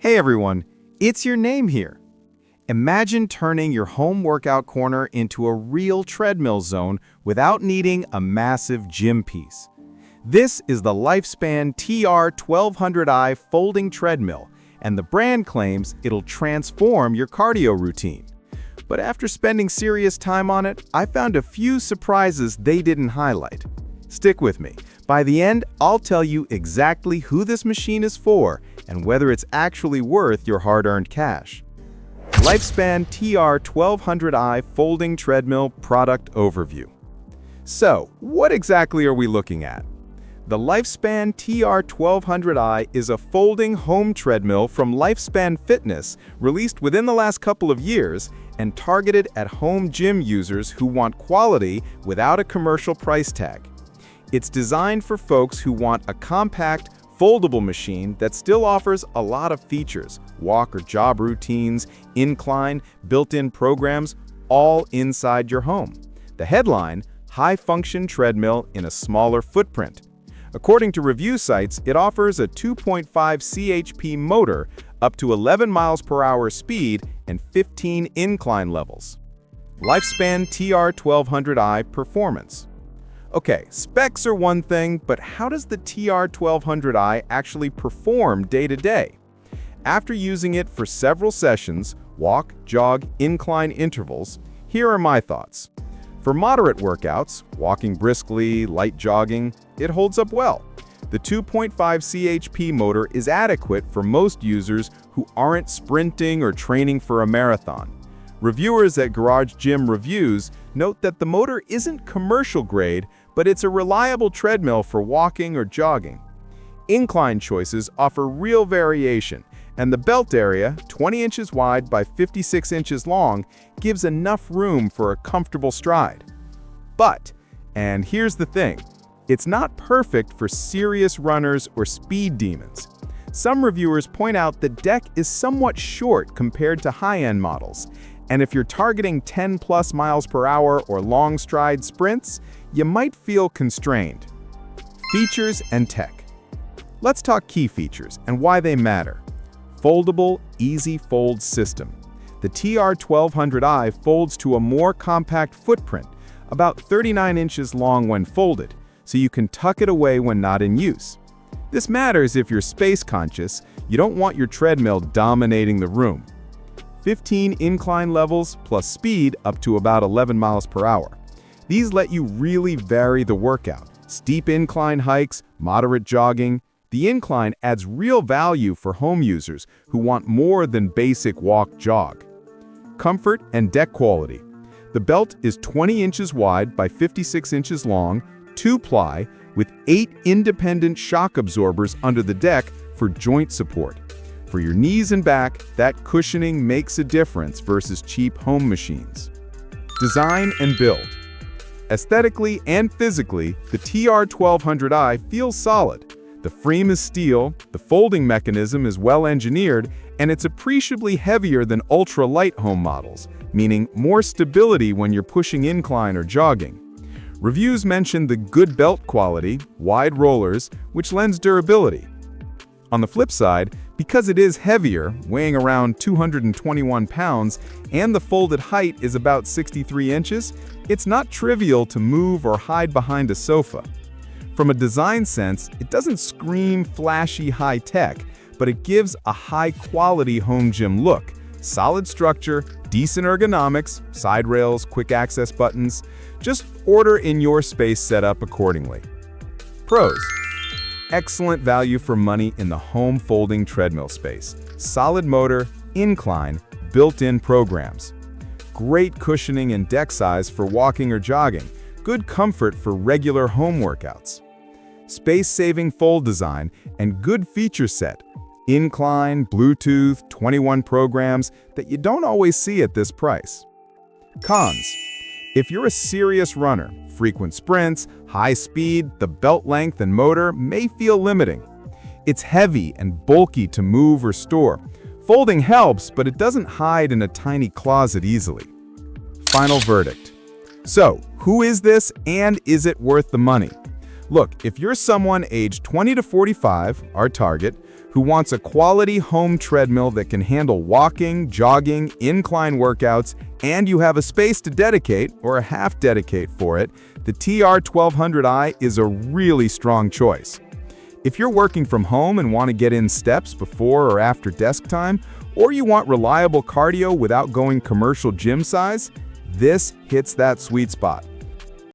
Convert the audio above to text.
Hey everyone, it's your name here. Imagine turning your home workout corner into a real treadmill zone without needing a massive gym piece. This is the LifeSpan TR1200i Folding Treadmill, and the brand claims it'll transform your cardio routine. But after spending serious time on it, I found a few surprises they didn't highlight. Stick with me. By the end, I'll tell you exactly who this machine is for and whether it's actually worth your hard-earned cash. LifeSpan TR1200i Folding Treadmill Product Overview. So, what exactly are we looking at? The LifeSpan TR1200i is a folding home treadmill from LifeSpan Fitness, released within the last couple of years and targeted at home gym users who want quality without a commercial price tag. It's designed for folks who want a compact, foldable machine that still offers a lot of features: walk or jog routines, incline, built-in programs, all inside your home. The headline: high-function treadmill in a smaller footprint. According to review sites, it offers a 2.5 chp motor, up to 11 miles per hour speed, and 15 incline levels. LifeSpan TR1200i Performance. Okay, specs are one thing, but how does the TR1200i actually perform day to day? After using it for several sessions, walk, jog, incline intervals, here are my thoughts. For moderate workouts, walking briskly, light jogging, it holds up well. The 2.5 chp motor is adequate for most users who aren't sprinting or training for a marathon. Reviewers at Garage Gym Reviews note that the motor isn't commercial grade, but it's a reliable treadmill for walking or jogging. Incline choices offer real variation, and the belt area, 20 inches wide by 56 inches long, gives enough room for a comfortable stride. But, and here's the thing, it's not perfect for serious runners or speed demons. Some reviewers point out the deck is somewhat short compared to high-end models, and if you're targeting 10+ miles per hour or long stride sprints, you might feel constrained. Features and tech. Let's talk key features and why they matter. Foldable, easy fold system. The TR1200i folds to a more compact footprint, about 39 inches long when folded, so you can tuck it away when not in use. This matters if you're space conscious. You don't want your treadmill dominating the room. 15 incline levels plus speed up to about 11 miles per hour. These let you really vary the workout. Steep incline hikes, moderate jogging. The incline adds real value for home users who want more than basic walk-jog. Comfort and deck quality. The belt is 20 inches wide by 56 inches long, 2-ply, with 8 independent shock absorbers under the deck for joint support. For your knees and back, that cushioning makes a difference versus cheap home machines. Design and build. Aesthetically and physically, the TR1200i feels solid. The frame is steel, the folding mechanism is well engineered, and it's appreciably heavier than ultra-light home models, meaning more stability when you're pushing incline or jogging. Reviews mention the good belt quality, wide rollers, which lends durability. On the flip side, because it is heavier, weighing around 221 pounds, and the folded height is about 63 inches, it's not trivial to move or hide behind a sofa. From a design sense, it doesn't scream flashy high-tech, but it gives a high-quality home gym look. Solid structure, decent ergonomics, side rails, quick access buttons. Just order in your space setup accordingly. Pros. Excellent value for money in the home folding treadmill space. Solid motor, incline, built-in programs. Great cushioning and deck size for walking or jogging. Good comfort for regular home workouts. Space-saving fold design and good feature set. Incline, Bluetooth, 21 programs that you don't always see at this price. Cons. If you're a serious runner, frequent sprints, high speed, the belt length and motor may feel limiting. It's heavy and bulky to move or store. Folding helps, but it doesn't hide in a tiny closet easily. Final verdict. So, who is this and is it worth the money? Look, if you're someone aged 20 to 45, our target, who wants a quality home treadmill that can handle walking, jogging, incline workouts, and you have a space to dedicate or a half dedicate for it, the TR1200i is a really strong choice. If you're working from home and want to get in steps before or after desk time, or you want reliable cardio without going commercial gym size, this hits that sweet spot.